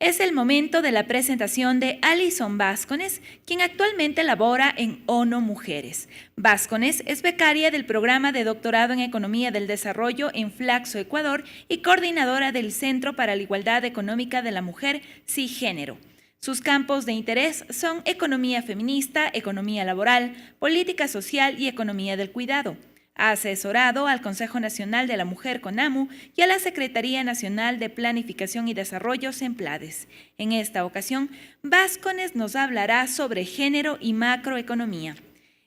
Es el momento de la presentación de Alison Vázquez, quien actualmente labora en ONU Mujeres. Vázquez es becaria del programa de doctorado en Economía del Desarrollo en Flaxo, Ecuador, y coordinadora del Centro para la Igualdad Económica de la Mujer, CIGénero. Sus campos de interés son economía feminista, economía laboral, política social y economía del cuidado. Ha asesorado al Consejo Nacional de la Mujer, CONAMU, y a la Secretaría Nacional de Planificación y Desarrollo, CENPLADES. En esta ocasión, Vázquez nos hablará sobre género y macroeconomía,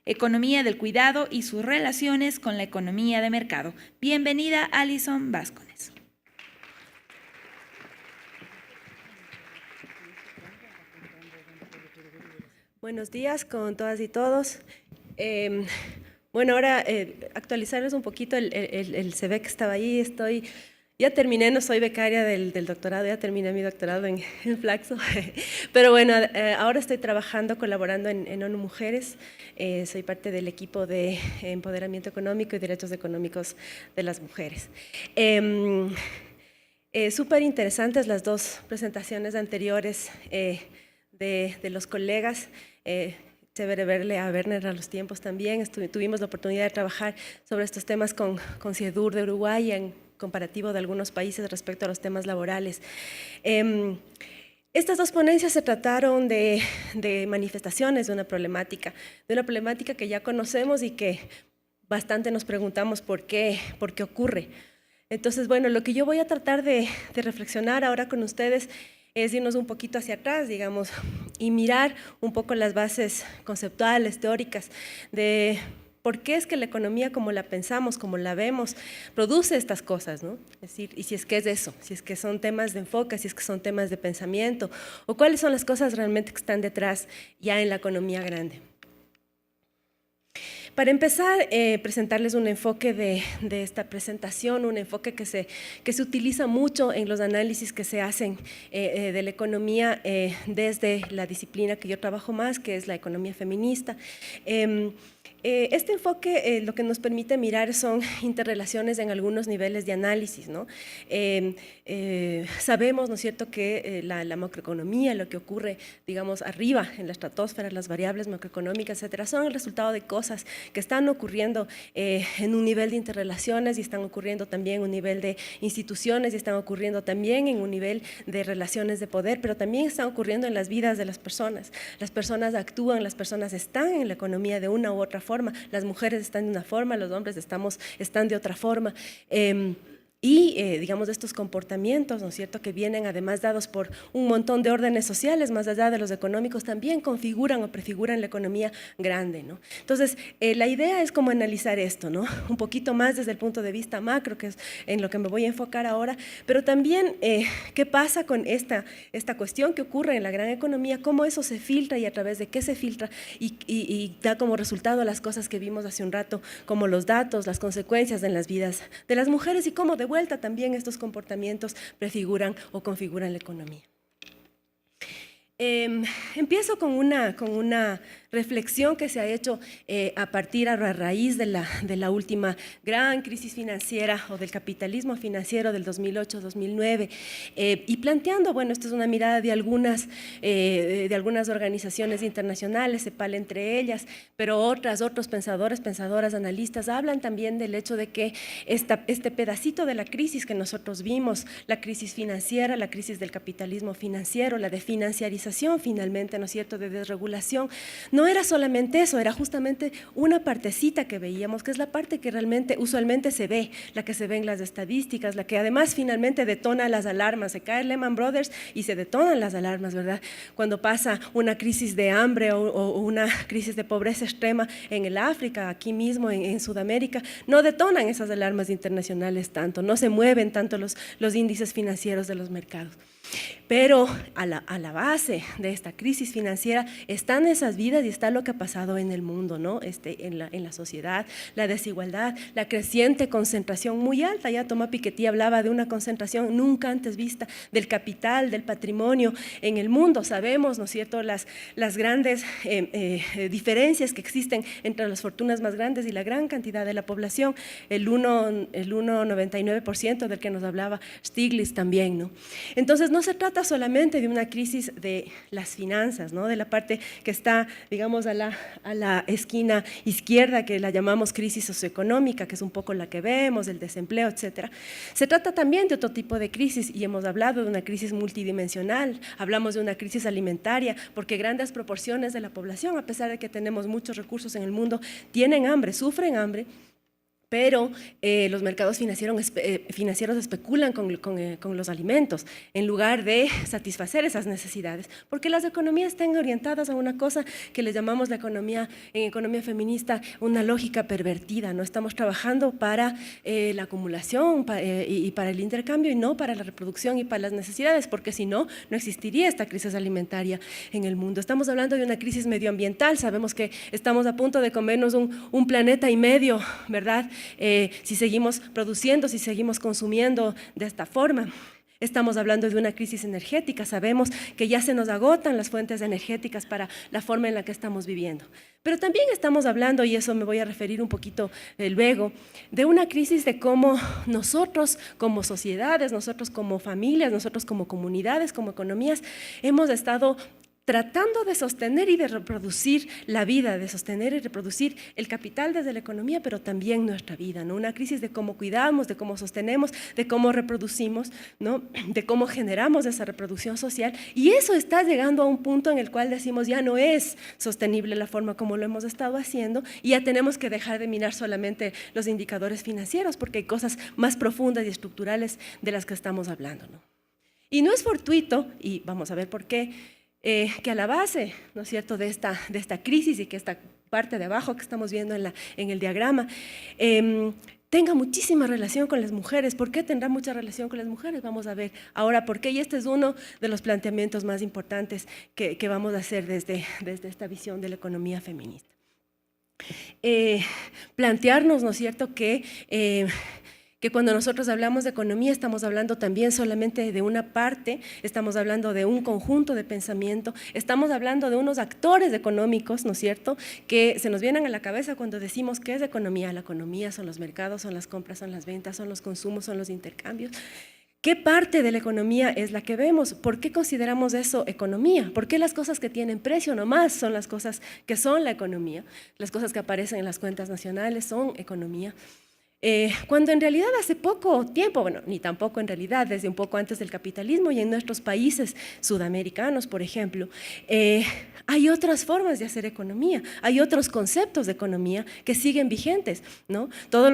economía del cuidado y sus relaciones con la economía de mercado. Bienvenida, Alison Vázquez. Buenos días con todas y todos. Bueno, ahora actualizarles un poquito el CV que estaba ahí. Ya terminé, no soy becaria del doctorado, ya terminé mi doctorado en Flaxo, pero bueno, ahora estoy trabajando, colaborando en ONU Mujeres. Soy parte del equipo de empoderamiento económico y derechos económicos de las mujeres. Súper interesantes las dos presentaciones anteriores de los colegas. Chévere verle a Werner a los tiempos también. Tuvimos la oportunidad de trabajar sobre estos temas con CIEDUR de Uruguay en comparativo de algunos países respecto a los temas laborales. Estas dos ponencias se trataron de manifestaciones de una problemática que ya conocemos y que bastante nos preguntamos por qué ocurre. Entonces, bueno, lo que yo voy a tratar de reflexionar ahora con ustedes es irnos un poquito hacia atrás, digamos, y mirar un poco las bases conceptuales, teóricas, de por qué es que la economía como la pensamos, como la vemos, produce estas cosas, ¿no? Es decir, y si es que es eso, si es que son temas de enfoque, si es que son temas de pensamiento, o cuáles son las cosas realmente que están detrás ya en la economía grande. Para empezar, presentarles un enfoque de esta presentación, un enfoque que se utiliza mucho en los análisis que se hacen de la economía desde la disciplina que yo trabajo más, que es la economía feminista. Este enfoque lo que nos permite mirar son interrelaciones en algunos niveles de análisis, ¿no? Sabemos, ¿no es cierto?, que la macroeconomía, lo que ocurre, digamos, arriba en la estratosfera, las variables macroeconómicas, etcétera, son el resultado de cosas que están ocurriendo en un nivel de interrelaciones y están ocurriendo también en un nivel de instituciones y están ocurriendo también en un nivel de relaciones de poder, pero también están ocurriendo en las vidas de las personas. Las personas actúan, las personas están en la economía de una u otra forma, las mujeres están de una forma, los hombres están de otra forma. Digamos, estos comportamientos, ¿no es cierto?, que vienen además dados por un montón de órdenes sociales, más allá de los económicos, también configuran o prefiguran la economía grande, ¿no? Entonces, la idea es cómo analizar esto, ¿no? Un poquito más desde el punto de vista macro, que es en lo que me voy a enfocar ahora, pero también qué pasa con esta cuestión que ocurre en la gran economía, cómo eso se filtra y a través de qué se filtra y da como resultado las cosas que vimos hace un rato, como los datos, las consecuencias en las vidas de las mujeres y cómo de vuelta también estos comportamientos prefiguran o configuran la economía. Empiezo con una reflexión que se ha hecho a raíz de la última gran crisis financiera o del capitalismo financiero del 2008-2009 y planteando, bueno, esta es una mirada de algunas organizaciones internacionales, CEPAL entre ellas, pero otros pensadores, pensadoras, analistas hablan también del hecho de que este pedacito de la crisis que nosotros vimos, la crisis financiera, la crisis del capitalismo financiero, la de financiarización finalmente, ¿no es cierto?, de desregulación, no era solamente eso, era justamente una partecita que veíamos, que es la parte que realmente usualmente se ve, la que se ve en las estadísticas, la que además finalmente detona las alarmas. Se cae Lehman Brothers y se detonan las alarmas, ¿verdad? Cuando pasa una crisis de hambre o una crisis de pobreza extrema en el África, aquí mismo en Sudamérica, no detonan esas alarmas internacionales tanto, no se mueven tanto los índices financieros de los mercados. Pero a la base de esta crisis financiera están esas vidas y está lo que ha pasado en el mundo, ¿no? En la sociedad, la desigualdad, la creciente concentración muy alta. Ya Thomas Piketty hablaba de una concentración nunca antes vista del capital, del patrimonio en el mundo. Sabemos, ¿no es cierto?, las grandes diferencias que existen entre las fortunas más grandes y la gran cantidad de la población, el 1,99% del que nos hablaba Stiglitz también, ¿no? Entonces, no se trata solamente de una crisis de las finanzas, ¿no? De la parte que está, digamos, a la esquina izquierda, que la llamamos crisis socioeconómica, que es un poco la que vemos, el desempleo, etcétera. Se trata también de otro tipo de crisis, y hemos hablado de una crisis multidimensional, hablamos de una crisis alimentaria, porque grandes proporciones de la población, a pesar de que tenemos muchos recursos en el mundo, tienen hambre, sufren hambre, pero los mercados financieros especulan con los alimentos en lugar de satisfacer esas necesidades, porque las economías están orientadas a una cosa que le llamamos la economía, en economía feminista, una lógica pervertida. No estamos trabajando para la acumulación y para el intercambio, y no para la reproducción y para las necesidades, porque si no, no existiría esta crisis alimentaria en el mundo. Estamos hablando de una crisis medioambiental, sabemos que estamos a punto de comernos un planeta y medio, ¿verdad? Si seguimos produciendo, si seguimos consumiendo de esta forma. Estamos hablando de una crisis energética, sabemos que ya se nos agotan las fuentes energéticas para la forma en la que estamos viviendo. Pero también estamos hablando, y eso me voy a referir un poquito luego, de una crisis de cómo nosotros como sociedades, nosotros como familias, nosotros como comunidades, como economías, hemos estado tratando de sostener y de reproducir la vida, de sostener y reproducir el capital desde la economía, pero también nuestra vida, ¿no? Una crisis de cómo cuidamos, de cómo sostenemos, de cómo reproducimos, ¿no? De cómo generamos esa reproducción social, y eso está llegando a un punto en el cual decimos ya no es sostenible la forma como lo hemos estado haciendo, y ya tenemos que dejar de mirar solamente los indicadores financieros, porque hay cosas más profundas y estructurales de las que estamos hablando, ¿no? Y no es fortuito, y vamos a ver por qué, que a la base, ¿no es cierto?, de esta crisis, y que esta parte de abajo que estamos viendo en el diagrama, tenga muchísima relación con las mujeres. ¿Por qué tendrá mucha relación con las mujeres? Vamos a ver ahora por qué, y este es uno de los planteamientos más importantes que vamos a hacer desde esta visión de la economía feminista. Plantearnos, ¿no es cierto?, que cuando nosotros hablamos de economía estamos hablando también solamente de una parte, estamos hablando de un conjunto de pensamiento, estamos hablando de unos actores económicos, ¿no es cierto?, que se nos vienen a la cabeza cuando decimos ¿qué es economía? La economía son los mercados, son las compras, son las ventas, son los consumos, son los intercambios. ¿Qué parte de la economía es la que vemos? ¿Por qué consideramos eso economía? ¿Por qué las cosas que tienen precio nomás son las cosas que son la economía? Las cosas que aparecen en las cuentas nacionales son economía. Cuando en realidad hace poco tiempo, bueno, ni tampoco en realidad, desde un poco antes del capitalismo y en nuestros países sudamericanos, por ejemplo, hay otras formas de hacer economía, hay otros conceptos de economía que siguen vigentes, ¿no? Todos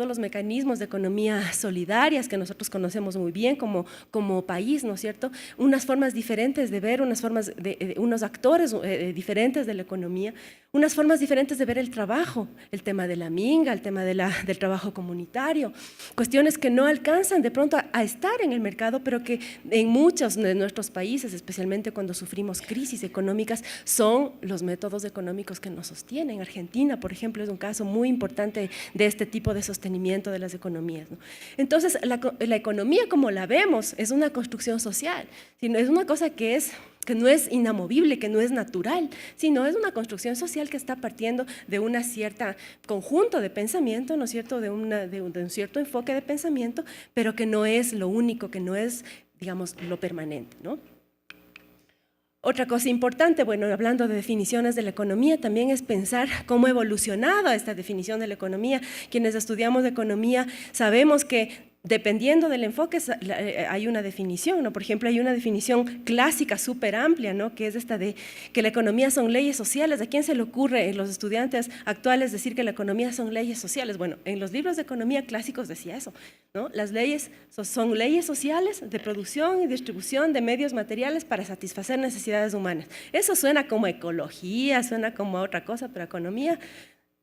los mecanismos de economía solidarias que nosotros conocemos muy bien como país, ¿no es cierto? Unas formas diferentes de ver, unas formas unos actores diferentes de la economía, unas formas diferentes de ver el trabajo, el tema de la minga, el tema del trabajo comunitario, cuestiones que no alcanzan de pronto a estar en el mercado, pero que en muchos de nuestros países, especialmente cuando sufrimos crisis económicas, son los métodos económicos que nos sostienen. Argentina, por ejemplo, es un caso muy importante de este tipo de sostenimiento de las economías, ¿no? Entonces, la economía como la vemos es una construcción social, sino es una cosa que no es inamovible, que no es natural, sino es una construcción social que está partiendo de una cierta conjunto de pensamiento, ¿no es cierto?, de un cierto enfoque de pensamiento, pero que no es lo único, que no es, digamos, lo permanente, ¿no? Otra cosa importante, bueno, hablando de definiciones de la economía, también es pensar cómo ha evolucionado esta definición de la economía. Quienes estudiamos economía sabemos que dependiendo del enfoque hay una definición, ¿no? Por ejemplo, hay una definición clásica súper amplia, ¿no?, que es esta de que la economía son leyes sociales. ¿A quién se le ocurre en los estudiantes actuales decir que la economía son leyes sociales? Bueno, en los libros de economía clásicos decía eso, ¿no? Las leyes son leyes sociales de producción y distribución de medios materiales para satisfacer necesidades humanas. Eso suena como ecología, suena como a otra cosa, pero economía,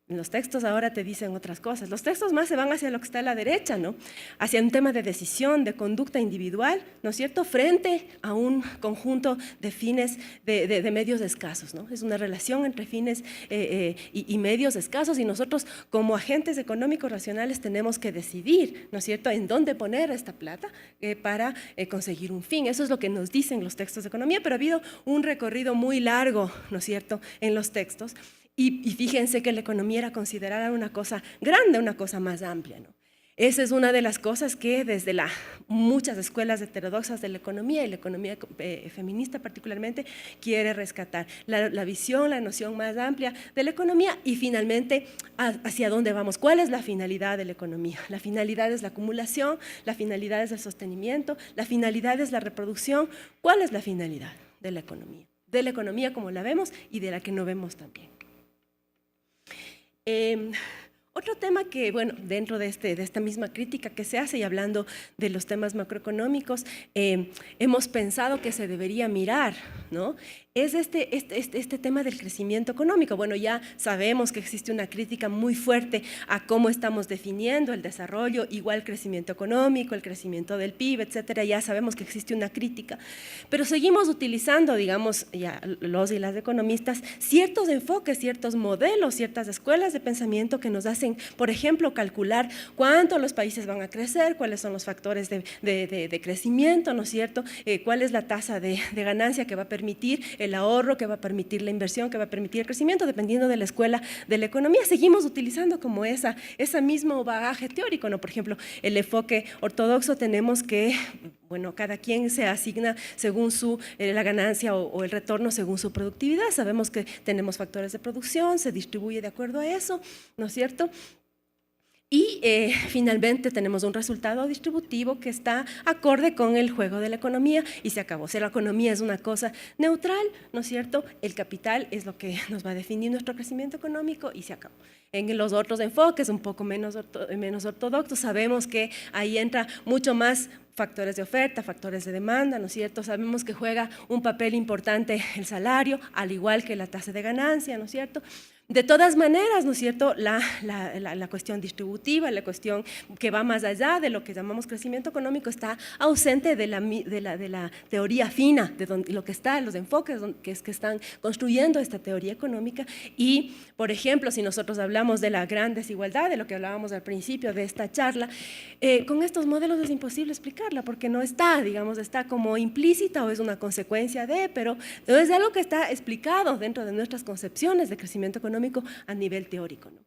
los textos ahora te dicen otras cosas. Los textos más se van hacia lo que está a la derecha, ¿no?, hacia un tema de decisión, de conducta individual, ¿no es cierto?, frente a un conjunto de fines de medios escasos, ¿no? Es una relación entre fines y medios escasos, y nosotros como agentes económicos racionales tenemos que decidir, ¿no es cierto?, en dónde poner esta plata para conseguir un fin. Eso es lo que nos dicen los textos de economía, pero ha habido un recorrido muy largo, ¿no es cierto?, en los textos. Y fíjense que la economía era considerada una cosa grande, una cosa más amplia, ¿no? Esa es una de las cosas que desde muchas escuelas heterodoxas de la economía y la economía feminista particularmente quiere rescatar. La visión, la noción más amplia de la economía y finalmente hacia dónde vamos. ¿Cuál es la finalidad de la economía? La finalidad es la acumulación, la finalidad es el sostenimiento, la finalidad es la reproducción. ¿Cuál es la finalidad de la economía? De la economía como la vemos y de la que no vemos también. Otro tema que, bueno, dentro de esta misma crítica que se hace y hablando de los temas macroeconómicos, hemos pensado que se debería mirar, ¿no? Es este tema del crecimiento económico. Bueno, ya sabemos que existe una crítica muy fuerte a cómo estamos definiendo el desarrollo, igual crecimiento económico, el crecimiento del PIB, etcétera. Ya sabemos que existe una crítica, pero seguimos utilizando, digamos, ya los y las economistas, ciertos enfoques, ciertos modelos, ciertas escuelas de pensamiento que nos hacen, por ejemplo, calcular cuánto los países van a crecer, cuáles son los factores de crecimiento, ¿no es cierto? Cuál es la tasa de ganancia que va a permitir el ahorro, que va a permitir la inversión, que va a permitir el crecimiento, dependiendo de la escuela de la economía. Seguimos utilizando como ese mismo bagaje teórico, ¿no? Por ejemplo, el enfoque ortodoxo tenemos que, bueno, cada quien se asigna según la ganancia o el retorno según su productividad. Sabemos que tenemos factores de producción, se distribuye de acuerdo a eso, ¿no es cierto? Y finalmente tenemos un resultado distributivo que está acorde con el juego de la economía y se acabó. O sea, la economía es una cosa neutral, ¿no es cierto? El capital es lo que nos va a definir nuestro crecimiento económico y se acabó. En los otros enfoques, un poco menos ortodoxos, sabemos que ahí entra mucho más factores de oferta, factores de demanda, ¿no es cierto? Sabemos que juega un papel importante el salario, al igual que la tasa de ganancia, ¿no es cierto? De todas maneras, ¿no es cierto?, la cuestión distributiva, la cuestión que va más allá de lo que llamamos crecimiento económico está ausente de la teoría fina, de lo que está, los enfoques que están construyendo esta teoría económica. Y, por ejemplo, si nosotros hablamos de la gran desigualdad, de lo que hablábamos al principio de esta charla, con estos modelos es imposible explicarla porque no está, digamos, está como implícita o es una consecuencia de, pero es algo que está explicado dentro de nuestras concepciones de crecimiento económico a nivel teórico, ¿no?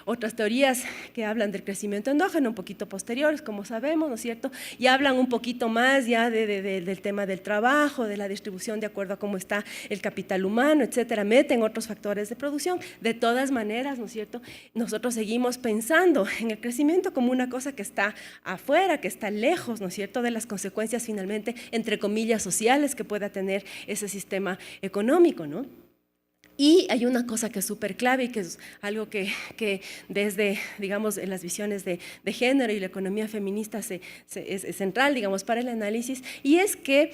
Otras teorías que hablan del crecimiento endógeno, un poquito posteriores, como sabemos, ¿no es cierto? Y hablan un poquito más ya del tema del trabajo, de la distribución de acuerdo a cómo está el capital humano, etcétera, meten otros factores de producción. De todas maneras, ¿no es cierto?, nosotros seguimos pensando en el crecimiento como una cosa que está afuera, que está lejos, ¿no es cierto?, de las consecuencias finalmente, entre comillas, sociales que pueda tener ese sistema económico, ¿no? Y hay una cosa que es súper clave y que es algo que desde, digamos, en las visiones de género y la economía feminista es central, digamos, para el análisis, y es que,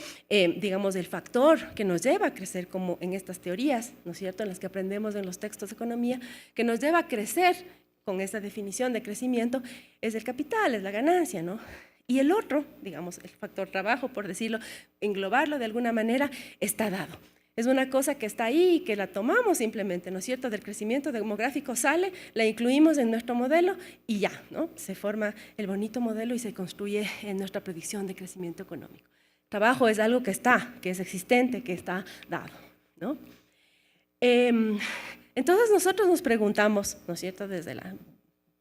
digamos, el factor que nos lleva a crecer, como en estas teorías, ¿no es cierto?, en las que aprendemos en los textos de economía, que nos lleva a crecer con esta definición de crecimiento, es el capital, es la ganancia, ¿no? Y el otro, digamos, el factor trabajo, por decirlo, englobarlo de alguna manera, está dado. Es una cosa que está ahí y que la tomamos simplemente, ¿no es cierto?, del crecimiento demográfico sale, la incluimos en nuestro modelo y ya, ¿no?, se forma el bonito modelo y se construye en nuestra predicción de crecimiento económico. Trabajo es algo que está, que es existente, que está dado, ¿no? Entonces nosotros nos preguntamos, ¿no es cierto?, desde la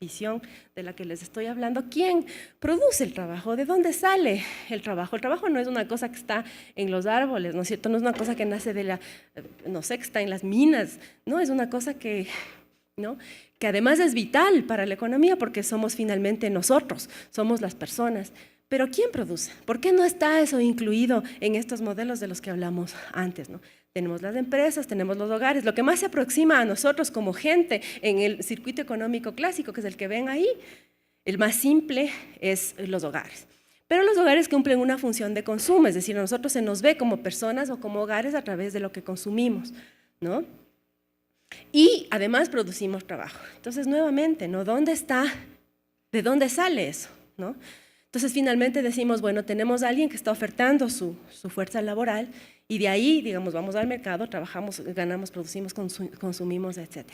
visión de la que les estoy hablando, ¿quién produce el trabajo? ¿De dónde sale el trabajo? El trabajo no es una cosa que está en los árboles, ¿no es cierto? No es una cosa que nace no sé, que está en las minas, no, es una cosa que, ¿no?, que además es vital para la economía porque somos finalmente nosotros, somos las personas. Pero ¿quién produce? ¿Por qué no está eso incluido en estos modelos de los que hablamos antes, ¿no? Tenemos las empresas, tenemos los hogares. Lo que más se aproxima a nosotros como gente en el circuito económico clásico, que es el que ven ahí, el más simple es los hogares. Pero los hogares cumplen una función de consumo, es decir, a nosotros se nos ve como personas o como hogares a través de lo que consumimos, ¿no? Y además producimos trabajo. Entonces, nuevamente, ¿no?, ¿dónde está? ¿De dónde sale eso?, ¿no? Entonces, finalmente decimos, bueno, tenemos a alguien que está ofertando su fuerza laboral y de ahí, digamos, vamos al mercado, trabajamos, ganamos, producimos, consumimos, etc.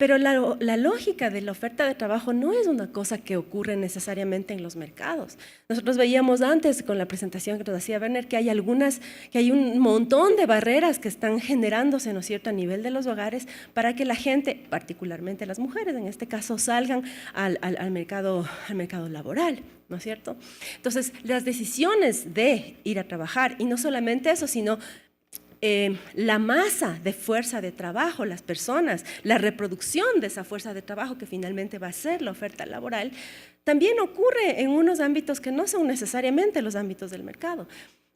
Pero la lógica de la oferta de trabajo no es una cosa que ocurre necesariamente en los mercados. Nosotros veíamos antes con la presentación que nos hacía Werner que hay un montón de barreras que están generándose, ¿no es cierto?, a nivel de los hogares para que la gente, particularmente las mujeres en este caso, salgan al mercado laboral, ¿no es cierto? Entonces, las decisiones de ir a trabajar, y no solamente eso, sino la masa de fuerza de trabajo, las personas, la reproducción de esa fuerza de trabajo que finalmente va a ser la oferta laboral, también ocurre en unos ámbitos que no son necesariamente los ámbitos del mercado.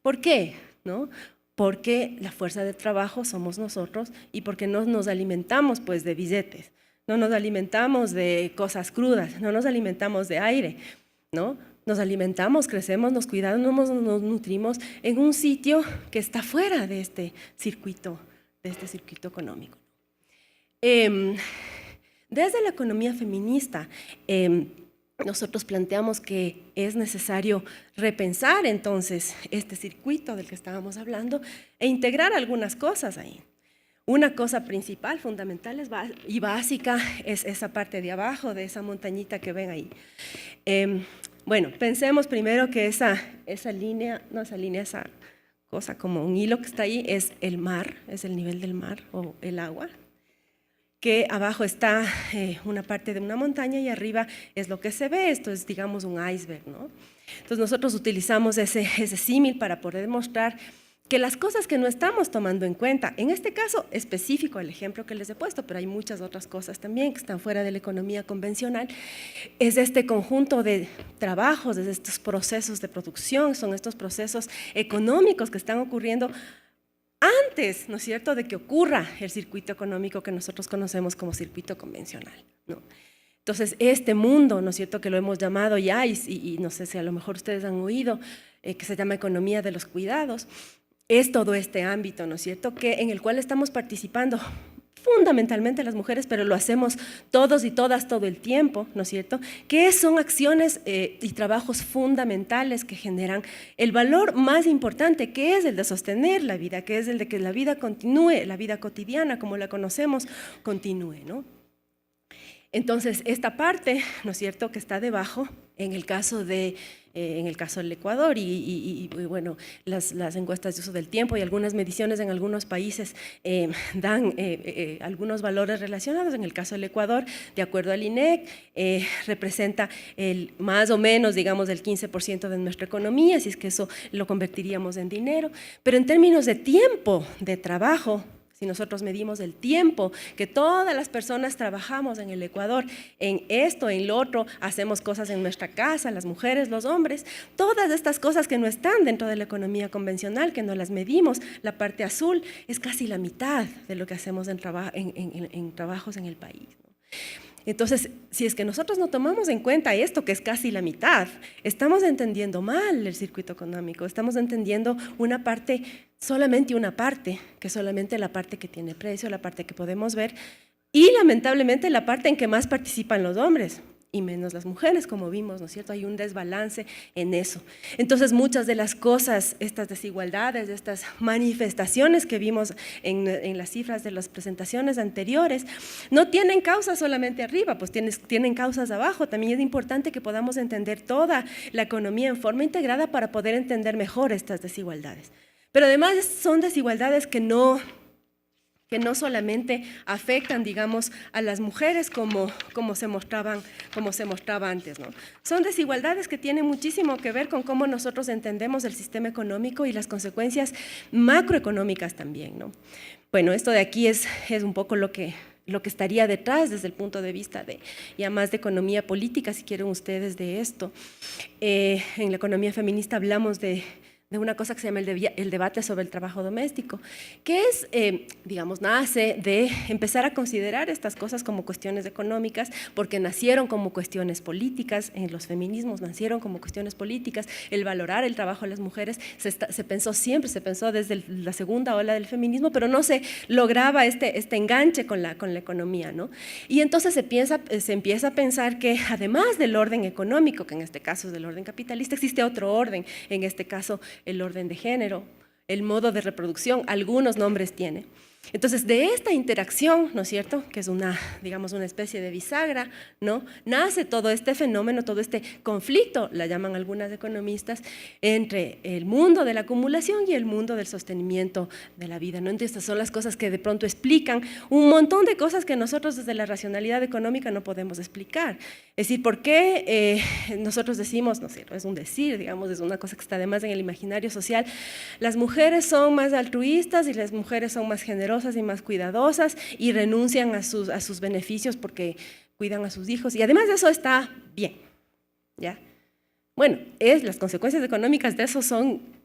¿Por qué? ¿No? Porque la fuerza de trabajo somos nosotros y porque no nos alimentamos pues de billetes, no nos alimentamos de cosas crudas, no nos alimentamos de aire, ¿no? Nos alimentamos, crecemos, nos cuidamos, nos nutrimos en un sitio que está fuera de este circuito económico. Desde la economía feminista, nosotros planteamos que es necesario repensar entonces este circuito del que estábamos hablando e integrar algunas cosas ahí. Una cosa principal, fundamental y básica es esa parte de abajo, de esa montañita que ven ahí. Bueno, pensemos primero que esa cosa como un hilo que está ahí es el mar, es el nivel del mar o el agua, que abajo está una parte de una montaña y arriba es lo que se ve, esto es digamos un iceberg, ¿no? Entonces nosotros utilizamos ese símil para poder mostrar que las cosas que no estamos tomando en cuenta, en este caso específico, el ejemplo que les he puesto, pero hay muchas otras cosas también que están fuera de la economía convencional, es este conjunto de trabajos, de estos procesos de producción, son estos procesos económicos que están ocurriendo antes, ¿no es cierto?, de que ocurra el circuito económico que nosotros conocemos como circuito convencional, ¿no? Entonces, este mundo, ¿no es cierto?, que lo hemos llamado ya, y no sé si a lo mejor ustedes han oído, que se llama economía de los cuidados, es todo este ámbito, ¿no es cierto?, en el cual estamos participando fundamentalmente las mujeres, pero lo hacemos todos y todas todo el tiempo, ¿no es cierto?, que son acciones y trabajos fundamentales que generan el valor más importante, que es el de sostener la vida, que es el de que la vida continúe, la vida cotidiana como la conocemos, continúe, ¿no? Entonces, esta parte, ¿no es cierto?, que está debajo, en el caso del Ecuador y bueno, las encuestas de uso del tiempo y algunas mediciones en algunos países dan algunos valores relacionados. En el caso del Ecuador, de acuerdo al INEC, representa más o menos, digamos, el 15% de nuestra economía, si es que eso lo convertiríamos en dinero, pero en términos de tiempo de trabajo, si nosotros medimos el tiempo que todas las personas trabajamos en el Ecuador, en esto, en lo otro, hacemos cosas en nuestra casa, las mujeres, los hombres, todas estas cosas que no están dentro de la economía convencional, que no las medimos, la parte azul es casi la mitad de lo que hacemos en trabajos en el país, ¿no? Entonces, si es que nosotros no tomamos en cuenta esto, que es casi la mitad, estamos entendiendo mal el circuito económico, estamos entendiendo una parte, solamente una parte, que es solamente la parte que tiene precio, la parte que podemos ver, y lamentablemente la parte en que más participan los hombres y menos las mujeres, como vimos, ¿no es cierto? Hay un desbalance en eso. Entonces, muchas de las cosas, estas desigualdades, estas manifestaciones que vimos en las cifras de las presentaciones anteriores, no tienen causas solamente arriba, pues tienen causas abajo. También es importante que podamos entender toda la economía en forma integrada para poder entender mejor estas desigualdades. Pero además son desigualdades que no solamente afectan, digamos, a las mujeres como se mostraba antes, ¿no? Son desigualdades que tienen muchísimo que ver con cómo nosotros entendemos el sistema económico y las consecuencias macroeconómicas también, ¿no? Bueno, esto de aquí es un poco lo que estaría detrás desde el punto de vista de ya más de economía política, si quieren ustedes de esto. En la economía feminista hablamos de una cosa que se llama el debate sobre el trabajo doméstico, que es, digamos, nace de empezar a considerar estas cosas como cuestiones económicas, porque nacieron como cuestiones políticas, en los feminismos nacieron como cuestiones políticas, el valorar el trabajo de las mujeres se pensó siempre, se pensó desde la segunda ola del feminismo, pero no se lograba este enganche con la economía, ¿no? Y entonces se empieza a pensar que además del orden económico, que en este caso es del orden capitalista, existe otro orden, en este caso el orden de género, el modo de reproducción, algunos nombres tiene. Entonces, de esta interacción, ¿no es cierto?, que es una, digamos, una especie de bisagra, ¿no?, nace todo este fenómeno, todo este conflicto, la llaman algunas economistas, entre el mundo de la acumulación y el mundo del sostenimiento de la vida, ¿no? Entonces, estas son las cosas que de pronto explican un montón de cosas que nosotros desde la racionalidad económica no podemos explicar. Es decir, ¿por qué nosotros decimos, no sé, es un decir, digamos, es una cosa que está además en el imaginario social, las mujeres son más altruistas y las mujeres son más generosas y más cuidadosas y renuncian a sus beneficios porque cuidan a sus hijos, y además de eso está bien, ¿ya? Bueno, las consecuencias económicas de eso son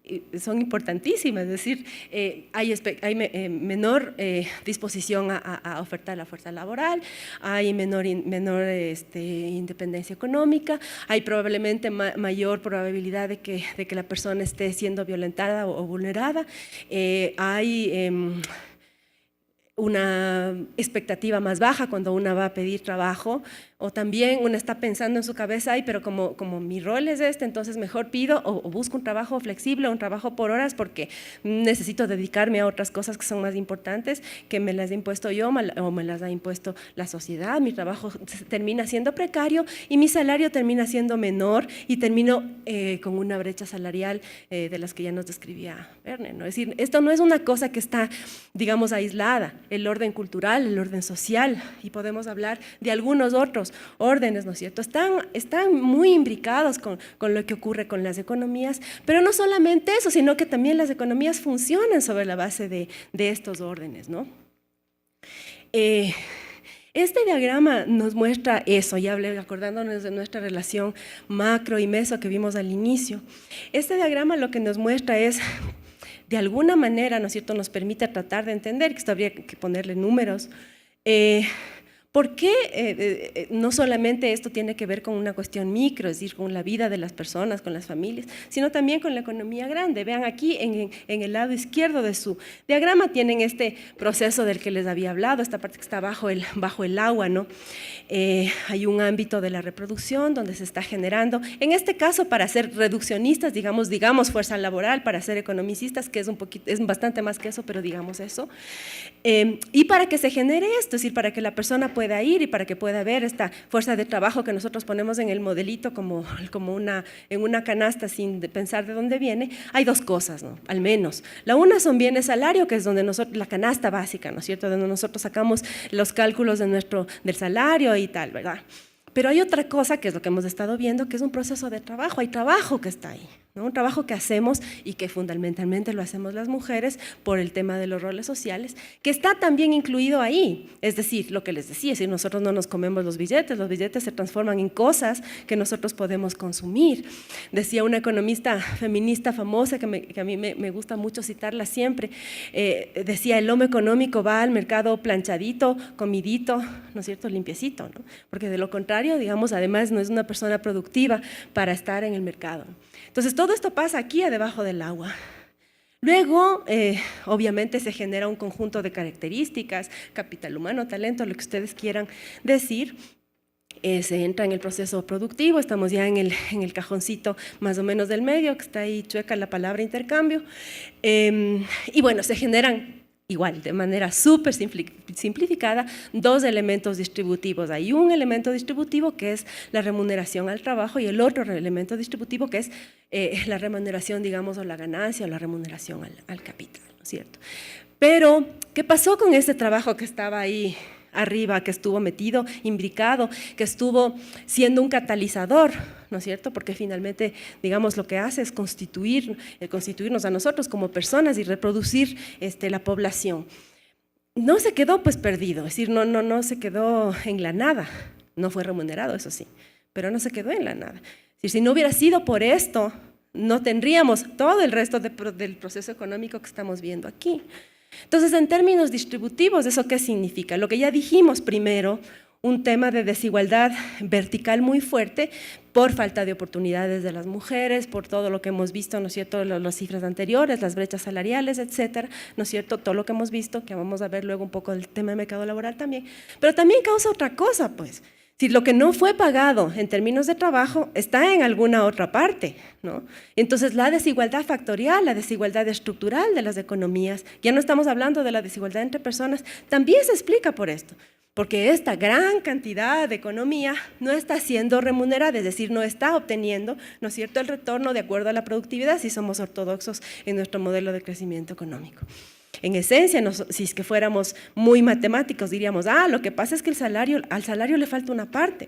importantísimas, es decir, hay menor disposición a ofertar la fuerza laboral, hay menor independencia económica, hay probablemente mayor probabilidad de que la persona esté siendo violentada o vulnerada, hay una expectativa más baja cuando una va a pedir trabajo, o también una está pensando en su cabeza, ay, pero como mi rol es entonces mejor pido o busco un trabajo flexible, un trabajo por horas, porque necesito dedicarme a otras cosas que son más importantes, que me las he impuesto yo o me las ha impuesto la sociedad. Mi trabajo termina siendo precario y mi salario termina siendo menor y termino con una brecha salarial de las que ya nos describía Verne, ¿no? Es decir, esto no es una cosa que está, digamos, aislada, el orden cultural, el orden social, y podemos hablar de algunos otros órdenes, ¿no es cierto? Están muy imbricados con lo que ocurre con las economías, pero no solamente eso, sino que también las economías funcionan sobre la base de estos órdenes, ¿no? Este diagrama nos muestra eso, ya hablé acordándonos de nuestra relación macro y meso que vimos al inicio. Este diagrama lo que nos muestra es, de alguna manera, ¿no es cierto?, nos permite tratar de entender, que esto habría que ponerle números, ¿por qué no solamente esto tiene que ver con una cuestión micro, es decir, con la vida de las personas, con las familias, sino también con la economía grande? Vean aquí en el lado izquierdo de su diagrama tienen este proceso del que les había hablado, esta parte que está bajo el agua, ¿no? Hay un ámbito de la reproducción donde se está generando, en este caso para ser reduccionistas, digamos fuerza laboral, para ser economicistas, que es bastante más que eso, pero digamos eso, y para que se genere esto, es decir, para que la persona pueda ir y para que pueda ver esta fuerza de trabajo que nosotros ponemos en el modelito como en una canasta sin pensar de dónde viene, hay dos cosas, ¿no?, al menos. La una son bienes salario, que es donde la canasta básica, ¿no es cierto?, donde nosotros sacamos los cálculos del salario y tal, ¿verdad? Pero hay otra cosa, que es lo que hemos estado viendo, que es un proceso de trabajo, hay trabajo que está ahí, ¿no? Un trabajo que hacemos y que fundamentalmente lo hacemos las mujeres por el tema de los roles sociales, que está también incluido ahí, es decir, lo que les decía, si nosotros no nos comemos los billetes se transforman en cosas que nosotros podemos consumir. Decía una economista feminista famosa, que a mí me gusta mucho citarla siempre, decía, el homo económico va al mercado planchadito, comidito, ¿no es cierto?, limpiecito, ¿no? Porque de lo contrario, digamos, además no es una persona productiva para estar en el mercado. Entonces, todo esto pasa aquí debajo del agua. Luego, obviamente, se genera un conjunto de características, capital humano, talento, lo que ustedes quieran decir. Se entra en el proceso productivo, estamos ya en el cajoncito más o menos del medio, que está ahí chueca la palabra intercambio. Y bueno, se generan, igual, de manera súper simplificada, dos elementos distributivos. Hay un elemento distributivo que es la remuneración al trabajo y el otro elemento distributivo que es la remuneración, digamos, o la ganancia o la remuneración al capital, ¿no es cierto? Pero, ¿qué pasó con ese trabajo que estaba ahí arriba, que estuvo metido, imbricado, que estuvo siendo un catalizador, ¿no es cierto? Porque finalmente, digamos, lo que hace es constituirnos a nosotros como personas y reproducir la población. No se quedó pues perdido, es decir, no se quedó en la nada, no fue remunerado, eso sí, pero no se quedó en la nada. Es decir, si no hubiera sido por esto, no tendríamos todo el resto del proceso económico que estamos viendo aquí. Entonces, en términos distributivos, ¿eso qué significa? Lo que ya dijimos primero, un tema de desigualdad vertical muy fuerte por falta de oportunidades de las mujeres, por todo lo que hemos visto, ¿no es cierto?, las cifras anteriores, las brechas salariales, etcétera, ¿no es cierto?, todo lo que hemos visto, que vamos a ver luego un poco del tema de mercado laboral también, pero también causa otra cosa, pues. Si lo que no fue pagado en términos de trabajo está en alguna otra parte, ¿no? Entonces la desigualdad factorial, la desigualdad estructural de las economías, ya no estamos hablando de la desigualdad entre personas, también se explica por esto. Porque esta gran cantidad de economía no está siendo remunerada, es decir, no está obteniendo, ¿no es cierto?, el retorno de acuerdo a la productividad si somos ortodoxos en nuestro modelo de crecimiento económico. En esencia, si es que fuéramos muy matemáticos, diríamos, lo que pasa es que al salario le falta una parte,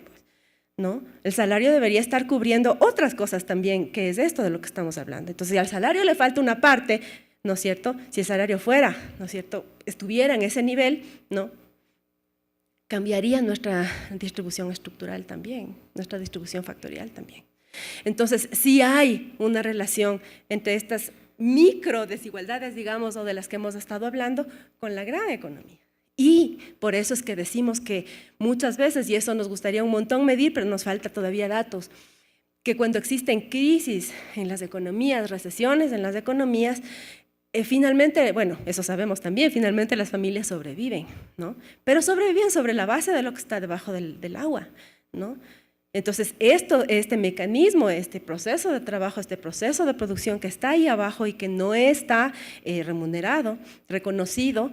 ¿no? El salario debería estar cubriendo otras cosas también, que es esto de lo que estamos hablando. Entonces, si al salario le falta una parte, ¿no es cierto?, si el salario fuera, ¿no es cierto?, estuviera en ese nivel, ¿no?, cambiaría nuestra distribución estructural también, nuestra distribución factorial también. Entonces, sí hay una relación entre estas micro desigualdades, digamos, o de las que hemos estado hablando, con la gran economía. Y por eso es que decimos que muchas veces, y eso nos gustaría un montón medir, pero nos falta todavía datos, que cuando existen crisis en las economías, recesiones en las economías, finalmente, bueno, eso sabemos también, finalmente las familias sobreviven, ¿no? Pero sobreviven sobre la base de lo que está debajo del agua, ¿no? Entonces, este mecanismo, este proceso de trabajo, este proceso de producción que está ahí abajo y que no está remunerado, reconocido,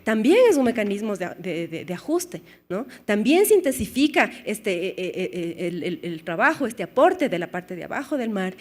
también es un mecanismo de ajuste, ¿no? También se intensifica el trabajo, este aporte de la parte de abajo del mar,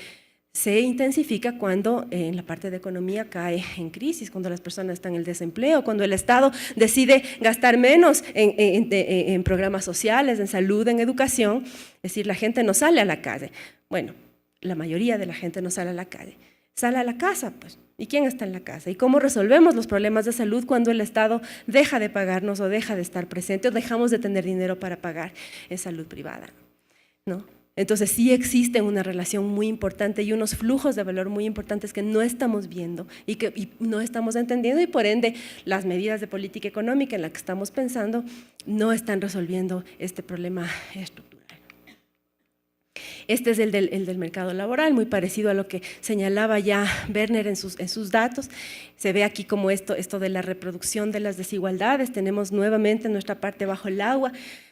se intensifica cuando en la parte de economía cae en crisis, cuando las personas están en el desempleo, cuando el Estado decide gastar menos en programas sociales, en salud, en educación, es decir, la gente no sale a la calle. Bueno, la mayoría de la gente no sale a la calle, sale a la casa, pues. ¿Y quién está en la casa? ¿Y cómo resolvemos los problemas de salud cuando el Estado deja de pagarnos o deja de estar presente o dejamos de tener dinero para pagar en salud privada, ¿no? Entonces sí existe una relación muy importante y unos flujos de valor muy importantes que no estamos viendo y no estamos entendiendo, y por ende las medidas de política económica en las que estamos pensando no están resolviendo este problema estructural. Este es el del mercado laboral, muy parecido a lo que señalaba ya Werner en sus datos. Se ve aquí como esto de la reproducción de las desigualdades. Tenemos nuevamente nuestra parte bajo el agua,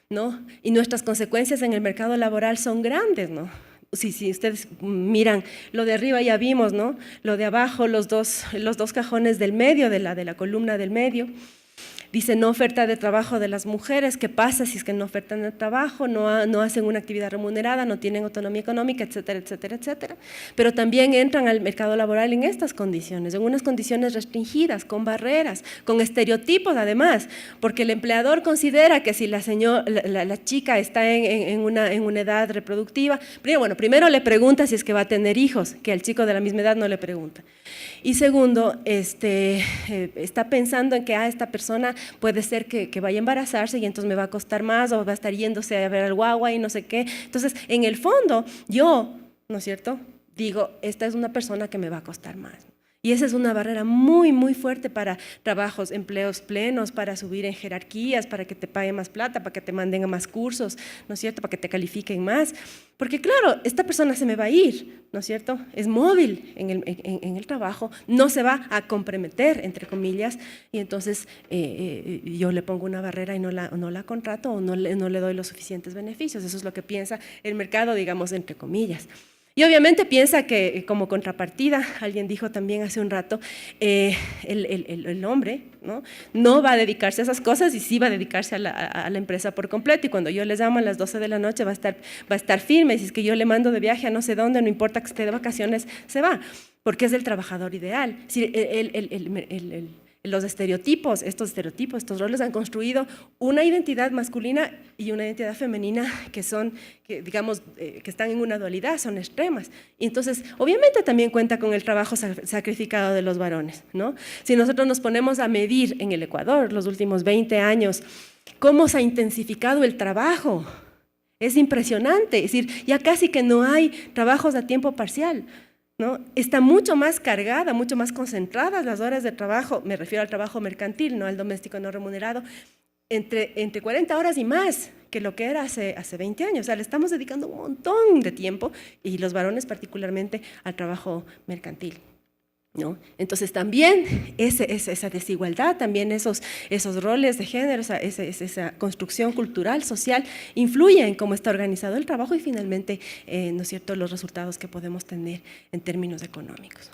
¿no? Y nuestras consecuencias en el mercado laboral son grandes, ¿no? Si ustedes miran lo de arriba ya vimos, ¿no? Lo de abajo, los dos cajones del medio, de la columna del medio. Dice no oferta de trabajo de las mujeres, ¿qué pasa si es que no ofertan el trabajo, no hacen una actividad remunerada, no tienen autonomía económica, etcétera, etcétera, etcétera? Pero también entran al mercado laboral en estas condiciones, en unas condiciones restringidas, con barreras, con estereotipos además, porque el empleador considera que si la chica está en una edad reproductiva, primero le pregunta si es que va a tener hijos, que al chico de la misma edad no le pregunta. Y segundo, está pensando en que esta persona puede ser que vaya a embarazarse y entonces me va a costar más, o va a estar yéndose a ver al guagua y no sé qué. Entonces, en el fondo, yo, ¿no es cierto?, digo, esta es una persona que me va a costar más. Y esa es una barrera muy, muy fuerte para trabajos, empleos plenos, para subir en jerarquías, para que te paguen más plata, para que te manden a más cursos, ¿no es cierto?, para que te califiquen más. Porque claro, esta persona se me va a ir, ¿no es cierto?, es móvil en el trabajo, no se va a comprometer, entre comillas, y entonces yo le pongo una barrera y no la contrato o no le doy los suficientes beneficios. Eso es lo que piensa el mercado, digamos, entre comillas. Y obviamente piensa que como contrapartida, alguien dijo también hace un rato, el hombre no va a dedicarse a esas cosas y sí va a dedicarse a la empresa por completo, y cuando yo les llamo a las 12 de la noche va a estar firme, y si es que yo le mando de viaje a no sé dónde, no importa que esté de vacaciones, se va, porque es el trabajador ideal. Es decir, los estereotipos, estos roles han construido una identidad masculina y una identidad femenina que están en una dualidad, son extremas. Y entonces, obviamente también cuenta con el trabajo sacrificado de los varones, ¿no? Si nosotros nos ponemos a medir en el Ecuador los últimos 20 años, cómo se ha intensificado el trabajo, es impresionante. Es decir, ya casi que no hay trabajos a tiempo parcial, ¿no? Está mucho más cargada, mucho más concentradas las horas de trabajo, me refiero al trabajo mercantil, no al doméstico no remunerado, entre 40 horas y más que lo que era hace 20 años. O sea, le estamos dedicando un montón de tiempo, y los varones particularmente, al trabajo mercantil. ¿no? Entonces también esa desigualdad, también esos roles de género, esa construcción cultural, social, influye en cómo está organizado el trabajo y finalmente, ¿no es cierto?, los resultados que podemos tener en términos económicos.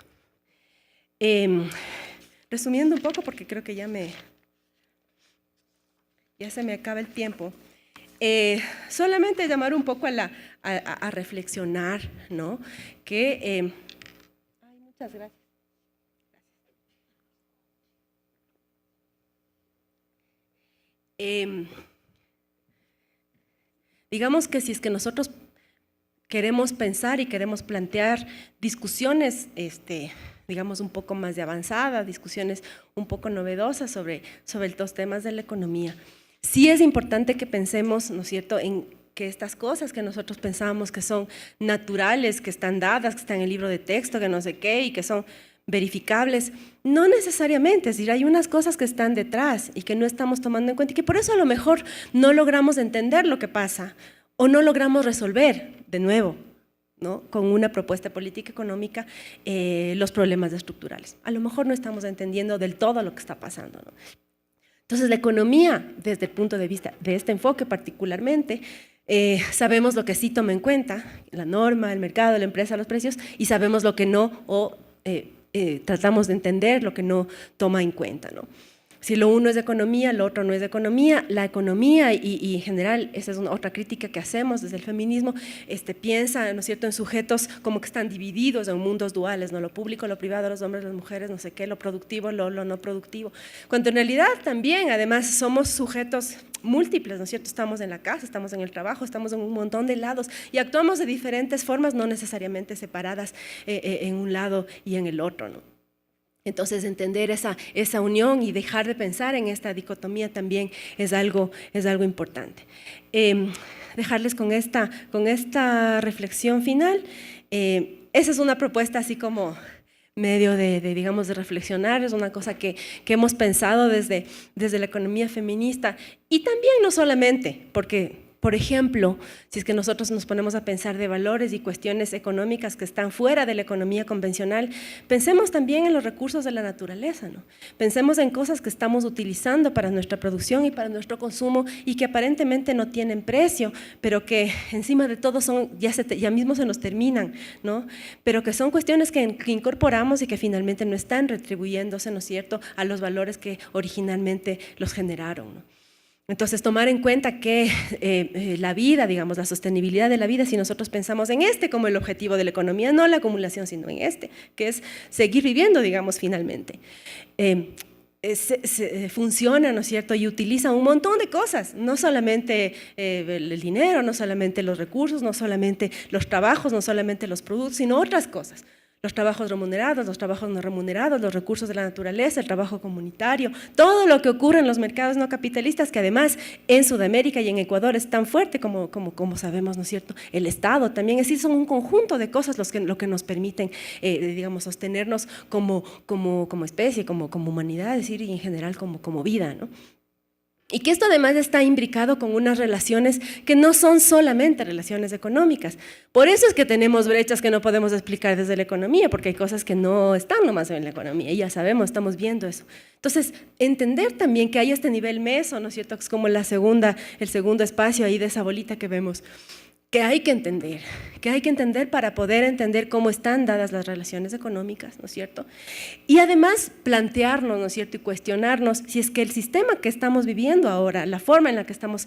Resumiendo un poco, porque creo que ya se me acaba el tiempo, solamente llamar un poco a reflexionar, ¿no? Que, muchas gracias. Digamos que si es que nosotros queremos pensar y queremos plantear discusiones, digamos, un poco más de avanzada, discusiones un poco novedosas sobre estos temas de la economía, sí es importante que pensemos, ¿no es cierto?, en que estas cosas que nosotros pensamos que son naturales, que están dadas, que están en el libro de texto, que no sé qué, y que son verificables, no necesariamente, es decir, hay unas cosas que están detrás y que no estamos tomando en cuenta y que por eso a lo mejor no logramos entender lo que pasa o no logramos resolver de nuevo, ¿no?, con una propuesta política económica los problemas estructurales. A lo mejor no estamos entendiendo del todo lo que está pasando, ¿no? Entonces la economía, desde el punto de vista de este enfoque particularmente, sabemos lo que sí toma en cuenta, la norma, el mercado, la empresa, los precios, y sabemos lo que no, o tratamos de entender lo que no toma en cuenta, ¿no? Si lo uno es de economía, lo otro no es de economía. La economía, y en general, esa es otra crítica que hacemos desde el feminismo, piensa, ¿no es cierto?, en sujetos como que están divididos en mundos duales, ¿no?, lo público, lo privado, los hombres, las mujeres, no sé qué, lo productivo, lo no productivo. Cuando en realidad también, además, somos sujetos múltiples, ¿no es cierto? Estamos en la casa, estamos en el trabajo, estamos en un montón de lados y actuamos de diferentes formas, no necesariamente separadas en un lado y en el otro, ¿no? Entonces entender esa unión y dejar de pensar en esta dicotomía también es algo importante. Dejarles con esta reflexión final. Esa es una propuesta así como medio digamos, de reflexionar, es una cosa que hemos pensado desde la economía feminista y también no solamente, porque por ejemplo, si es que nosotros nos ponemos a pensar de valores y cuestiones económicas que están fuera de la economía convencional, pensemos también en los recursos de la naturaleza, ¿no? Pensemos en cosas que estamos utilizando para nuestra producción y para nuestro consumo y que aparentemente no tienen precio, pero que encima de todo ya mismo se nos terminan, ¿no? Pero que son cuestiones que incorporamos y que finalmente no están retribuyéndose, ¿no es cierto?, a los valores que originalmente los generaron, ¿no? Entonces, tomar en cuenta que la vida, digamos, la sostenibilidad de la vida, si nosotros pensamos en como el objetivo de la economía, no la acumulación, sino en que es seguir viviendo, digamos, finalmente. Funciona, ¿no es cierto?, y utiliza un montón de cosas, no solamente el dinero, no solamente los recursos, no solamente los trabajos, no solamente los productos, sino otras cosas. Los trabajos remunerados, los trabajos no remunerados, los recursos de la naturaleza, el trabajo comunitario, todo lo que ocurre en los mercados no capitalistas, que además en Sudamérica y en Ecuador es tan fuerte como sabemos, ¿no es cierto?, el Estado también, es decir, son un conjunto de cosas lo que nos permiten, digamos, sostenernos como especie, como humanidad, es decir, y en general como vida, ¿no? Y que esto además está imbricado con unas relaciones que no son solamente relaciones económicas. Por eso es que tenemos brechas que no podemos explicar desde la economía, porque hay cosas que no están nomás en la economía, y ya sabemos, estamos viendo eso. Entonces, entender también que hay este nivel meso, ¿no es cierto?, que es como el segundo espacio ahí de esa bolita que vemos, que hay que entender para poder entender cómo están dadas las relaciones económicas, ¿no es cierto? Y además plantearnos, ¿no es cierto?, y cuestionarnos si es que el sistema que estamos viviendo ahora, la forma en la que estamos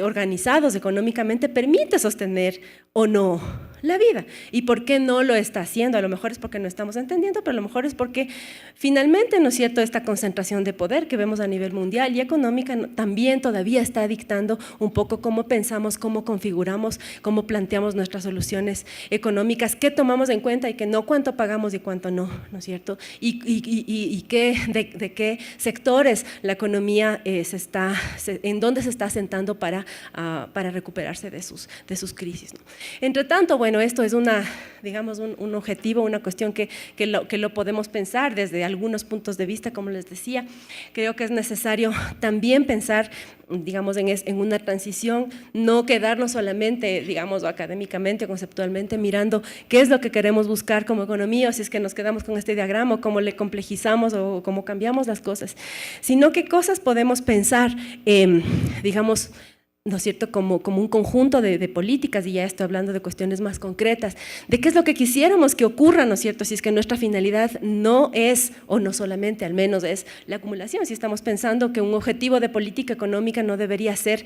organizados económicamente, permite sostener o no la vida. ¿Y por qué no lo está haciendo? A lo mejor es porque no estamos entendiendo, pero a lo mejor es porque finalmente, ¿no es cierto?, esta concentración de poder que vemos a nivel mundial y económica también todavía está dictando un poco cómo pensamos, cómo configuramos, cómo planteamos nuestras soluciones económicas, qué tomamos en cuenta y qué no, cuánto pagamos y cuánto no, ¿no es cierto? Y de qué sectores la economía en dónde se está asentando para recuperarse de sus crisis, ¿no? Entre tanto, bueno, bueno, esto es digamos, un objetivo, una cuestión que lo podemos pensar desde algunos puntos de vista, como les decía. Creo que es necesario también pensar, digamos, en una transición, no quedarnos solamente, digamos, académicamente o conceptualmente mirando qué es lo que queremos buscar como economía, o si es que nos quedamos con este diagrama, o cómo le complejizamos o cómo cambiamos las cosas, sino qué cosas podemos pensar, digamos, ¿no es cierto?, como un conjunto de políticas, y ya estoy hablando de cuestiones más concretas, de qué es lo que quisiéramos que ocurra, ¿no es cierto?, si es que nuestra finalidad no es, o no solamente, al menos es la acumulación, si estamos pensando que un objetivo de política económica no debería ser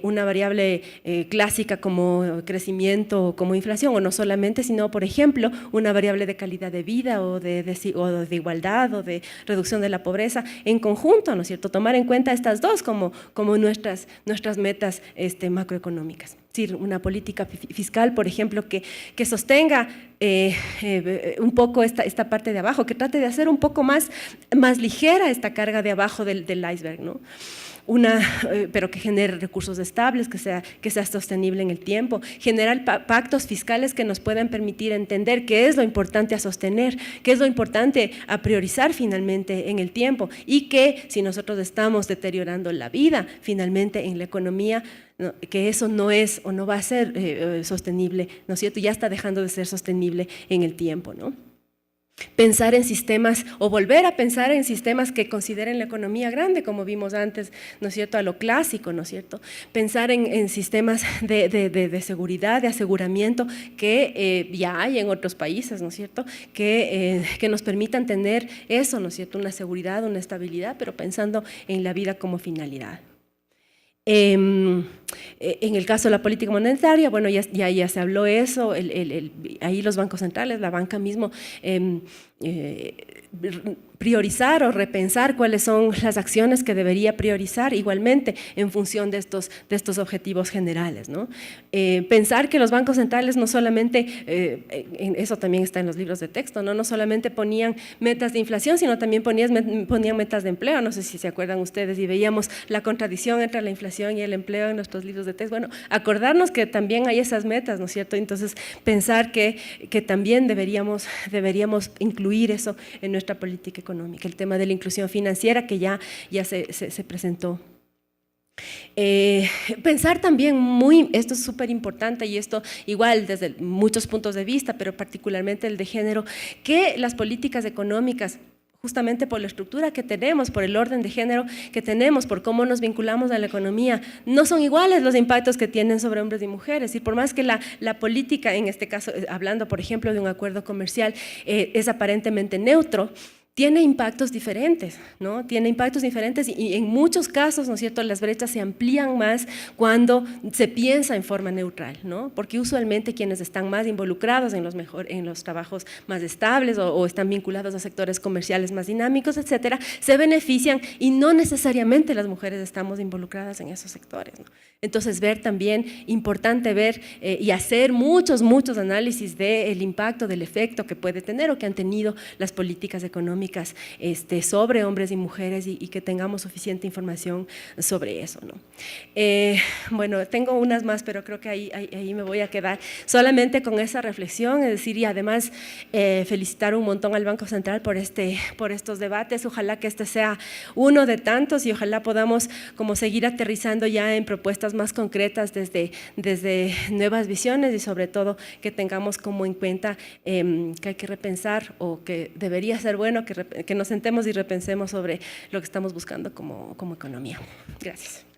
una variable clásica como crecimiento o como inflación, o no solamente, sino, por ejemplo, una variable de calidad de vida o de igualdad o de reducción de la pobreza en conjunto, ¿no es cierto?, tomar en cuenta estas dos como nuestras metas macroeconómicas. Es decir, una política fiscal, por ejemplo, que sostenga un poco esta parte de abajo, que trate de hacer un poco más ligera esta carga de abajo del iceberg, ¿no? Pero que genere recursos estables, que sea sostenible en el tiempo, generar pactos fiscales que nos puedan permitir entender qué es lo importante a sostener, qué es lo importante a priorizar finalmente en el tiempo, y que si nosotros estamos deteriorando la vida finalmente en la economía, ¿no?, que eso no es o no va a ser sostenible, ¿no es cierto?, ya está dejando de ser sostenible en el tiempo, ¿no? Pensar en sistemas, o volver a pensar en sistemas que consideren la economía grande, como vimos antes, ¿no es cierto?, a lo clásico, ¿no es cierto?, pensar en sistemas de seguridad, de aseguramiento que ya hay en otros países, ¿no es cierto?, que nos permitan tener eso, ¿no es cierto?, una seguridad, una estabilidad, pero pensando en la vida como finalidad. En el caso de la política monetaria, bueno, ya se habló eso, ahí los bancos centrales, la banca mismo, priorizar o repensar cuáles son las acciones que debería priorizar igualmente en función de estos objetivos generales, ¿no? Pensar que los bancos centrales no solamente, eso también está en los libros de texto, no solamente ponían metas de inflación, sino también ponían metas de empleo. No sé si se acuerdan ustedes, y veíamos la contradicción entre la inflación y el empleo en nuestros libros de texto. Bueno, acordarnos que también hay esas metas, ¿no es cierto? Entonces, pensar que también deberíamos incluir eso en nuestra política económica. El tema de la inclusión financiera, que ya se presentó. Pensar también esto es súper importante, y esto igual desde muchos puntos de vista, pero particularmente el de género, que las políticas económicas, justamente por la estructura que tenemos, por el orden de género que tenemos, por cómo nos vinculamos a la economía, no son iguales los impactos que tienen sobre hombres y mujeres. Y por más que la política, en este caso, hablando por ejemplo de un acuerdo comercial, es aparentemente neutro, tiene impactos diferentes, ¿no? Tiene impactos diferentes, y en muchos casos, ¿no es cierto?, las brechas se amplían más cuando se piensa en forma neutral, ¿no? Porque usualmente quienes están más involucrados en los trabajos más estables o están vinculados a sectores comerciales más dinámicos, etcétera, se benefician, y no necesariamente las mujeres estamos involucradas en esos sectores, ¿no? Entonces, importante ver y hacer muchos análisis del impacto, del efecto que puede tener o que han tenido las políticas económicas sobre hombres y mujeres, y que tengamos suficiente información sobre eso, ¿no? Bueno, tengo unas más, pero creo que ahí me voy a quedar solamente con esa reflexión, es decir, y además felicitar un montón al Banco Central por estos debates. Ojalá que este sea uno de tantos, y ojalá podamos como seguir aterrizando ya en propuestas más concretas desde nuevas visiones, y sobre todo que tengamos como en cuenta que hay que repensar, o que debería ser bueno que nos sentemos y repensemos sobre lo que estamos buscando como economía. Gracias.